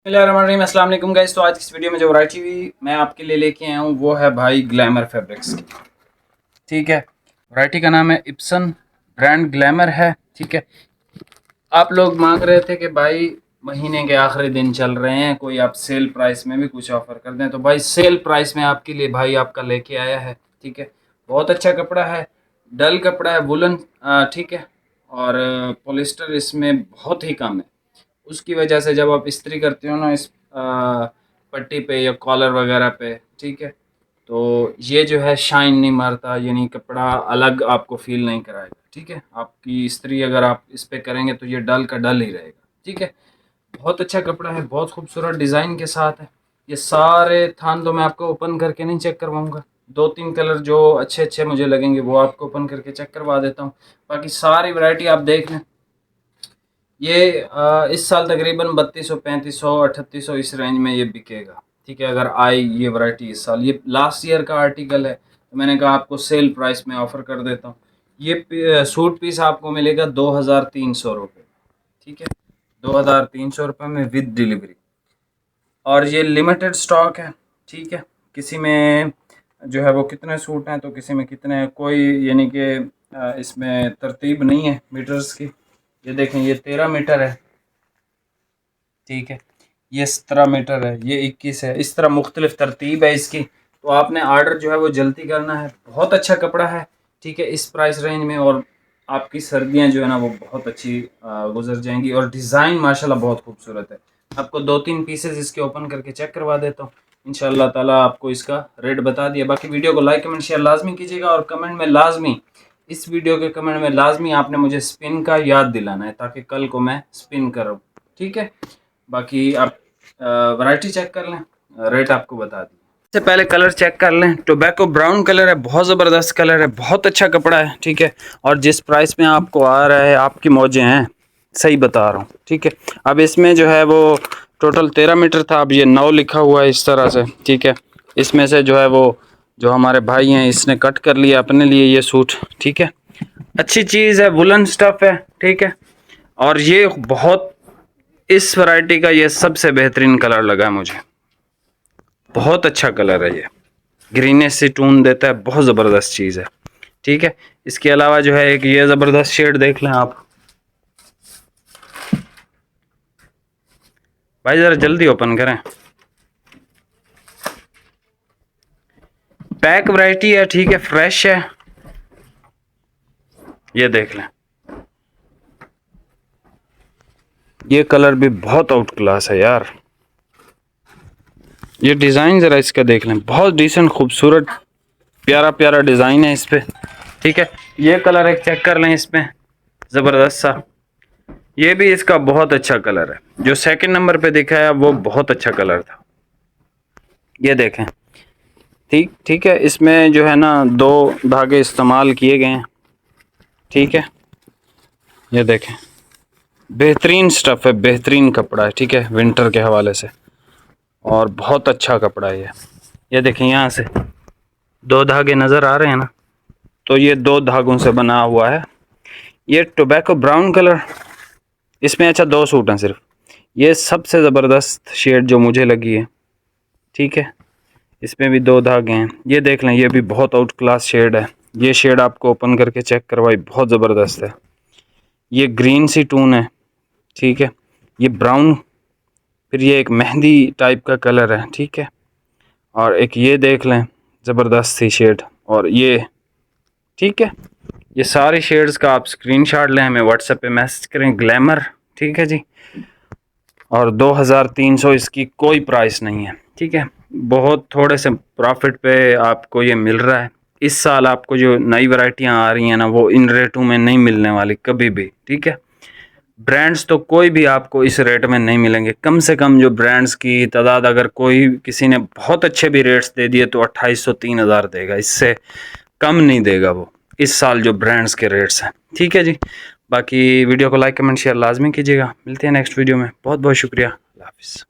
अस्सलाम वालेकुम गाइस। तो आज की इस वीडियो में जो वैरायटी मैं आपके लिए लेके आया हूँ वो है भाई ग्लैमर फैब्रिक्स की। ठीक है, वैरायटी का नाम है इप्सन, ब्रांड ग्लैमर है। ठीक है, आप लोग मांग रहे थे कि भाई महीने के आखिरी दिन चल रहे हैं, कोई आप सेल प्राइस में भी कुछ ऑफर कर दें, तो भाई सेल प्राइस में आपके लिए भाई आपका लेके आया है। ठीक है, बहुत अच्छा कपड़ा है, डल कपड़ा है, वुलन। ठीक है, और पॉलिस्टर इसमें बहुत ही कम है। उसकी वजह से जब आप इस्त्री करते हो ना इस पट्टी पे या कॉलर वगैरह पे, ठीक है, तो ये जो है शाइन नहीं मारता, यानी कपड़ा अलग आपको फील नहीं कराएगा। ठीक है, आपकी इस्त्री अगर आप इस पे करेंगे तो ये डल का डल ही रहेगा। ठीक है, बहुत अच्छा कपड़ा है, बहुत खूबसूरत डिज़ाइन के साथ है। ये सारे थान तो मैं आपको ओपन करके नहीं चेक करवाऊंगा, दो तीन कलर जो अच्छे अच्छे मुझे लगेंगे वो आपको ओपन करके चेक करवा देता हूँ। बाकी सारी वैरायटी आप देख लें। ये इस साल तकरीबन 3200, 3500, 3800 इस रेंज में ये बिकेगा। ठीक है, अगर आई ये वैरायटी इस साल, ये लास्ट ईयर का आर्टिकल है, तो मैंने कहा आपको सेल प्राइस में ऑफ़र कर देता हूँ। ये सूट पीस आपको मिलेगा 2300 रुपये। ठीक है, 2300 रुपये में विद डिलीवरी, और ये लिमिटेड स्टॉक है। ठीक है, किसी में जो है वो कितने सूट हैं तो किसी में कितने हैं, कोई यानी कि इसमें तरतीब नहीं है मीटर्स की। ये देखें, ये 13 मीटर है। ठीक है, ये 17 मीटर है, ये 21 है, इस तरह मुख्तलिफ तरतीब है इसकी। तो आपने आर्डर जो है वो जल्दी करना है। बहुत अच्छा कपड़ा है, ठीक है, इस प्राइस रेंज में, और आपकी सर्दियां जो है ना वो बहुत अच्छी गुजर जाएंगी। और डिज़ाइन माशाल्लाह बहुत खूबसूरत है। आपको दो तीन पीसेस इसके ओपन करके चेक करवा देता हूँ, इंशाल्लाह ताला आपको इसका रेट बता दिया। बाकी वीडियो को लाइक कमेंट शेयर लाजमी कीजिएगा, और कमेंट में लाजमी, इस वीडियो के कमेंट में लाजमी आपने मुझे स्पिन का याद दिलाना है, ताकि कल को मैं स्पिन करूँ। ठीक है, बाकी आप वैरायटी चेक कर लें, रेट आपको बता दी। इससे पहले कलर चेक कर लें। टोबैको ब्राउन कलर है, बहुत ज़बरदस्त कलर है, बहुत अच्छा कपड़ा है। ठीक है, और जिस प्राइस में आपको आ रहा है आपकी मौजें हैं, सही बता रहा हूँ। ठीक है, अब इसमें जो है वो टोटल 13 मीटर था, अब ये 9 लिखा हुआ है इस तरह से। ठीक है, इसमें से जो है वो जो हमारे भाई हैं इसने कट कर लिया अपने लिए ये सूट। ठीक है, अच्छी चीज़ है, वुलन स्टफ़ है। ठीक है, और ये बहुत, इस वैरायटी का ये सबसे बेहतरीन कलर लगा मुझे, बहुत अच्छा कलर है ये, ग्रीनेस से टून देता है, बहुत ज़बरदस्त चीज़ है। ठीक है, इसके अलावा जो है एक ये ज़बरदस्त शेड देख लें आप। भाई ज़रा जल्दी ओपन करें, पैक वैरायटी है। ठीक है, फ्रेश है, ये देख लें, ये कलर भी बहुत आउट क्लास है यार। ये डिज़ाइन ज़रा इसका देख लें, बहुत डिसेंट खूबसूरत प्यारा प्यारा डिज़ाइन है इस पर। ठीक है, ये कलर एक चेक कर लें इसमें, ज़बरदस्त सा, ये भी इसका बहुत अच्छा कलर है। जो सेकंड नंबर पे दिखा है वो बहुत अच्छा कलर था, ये देखें। ठीक ठीक है, इसमें जो है ना 2 धागे इस्तेमाल किए गए हैं। ठीक है, ये देखें, बेहतरीन स्टफ़ है, बेहतरीन कपड़ा है। ठीक है, विंटर के हवाले से, और बहुत अच्छा कपड़ा है ये देखें, यहाँ से 2 धागे नज़र आ रहे हैं ना, तो ये 2 धागों से बना हुआ है। ये टोबैको ब्राउन कलर, इसमें अच्छा 2 सूट हैं सिर्फ, ये सबसे ज़बरदस्त शेड जो मुझे लगी है। ठीक है, इसमें भी 2 धागे हैं, ये देख लें, ये भी बहुत आउट क्लास शेड है। ये शेड आपको ओपन करके चेक करवाई, बहुत ज़बरदस्त है। ये ग्रीन सी टून है। ठीक है, ये ब्राउन, फिर ये एक मेहंदी टाइप का कलर है। ठीक है, और एक ये देख लें, ज़बरदस्त सी शेड, और ये। ठीक है, ये सारे शेड्स का आप स्क्रीनशॉट लें, हमें व्हाट्सएप पे मैसेज करें, ग्लैमर। ठीक है जी, और 2300 इसकी कोई प्राइस नहीं है। ठीक है, बहुत थोड़े से प्रॉफिट पे आपको ये मिल रहा है। इस साल आपको जो नई वैरायटियाँ आ रही हैं ना वो इन रेटों में नहीं मिलने वाली कभी भी। ठीक है, ब्रांड्स तो कोई भी आपको इस रेट में नहीं मिलेंगे। कम से कम जो ब्रांड्स की तादाद, अगर कोई किसी ने बहुत अच्छे भी रेट्स दे दिए तो 2800 3000 देगा, इससे कम नहीं देगा वो इस साल जो ब्रांड्स के रेट्स हैं। ठीक है जी, बाकी वीडियो को लाइक कमेंट शेयर लाजमी कीजिएगा। मिलते हैं नेक्स्ट वीडियो में, बहुत बहुत शुक्रिया, अल्लाह हाफिज़।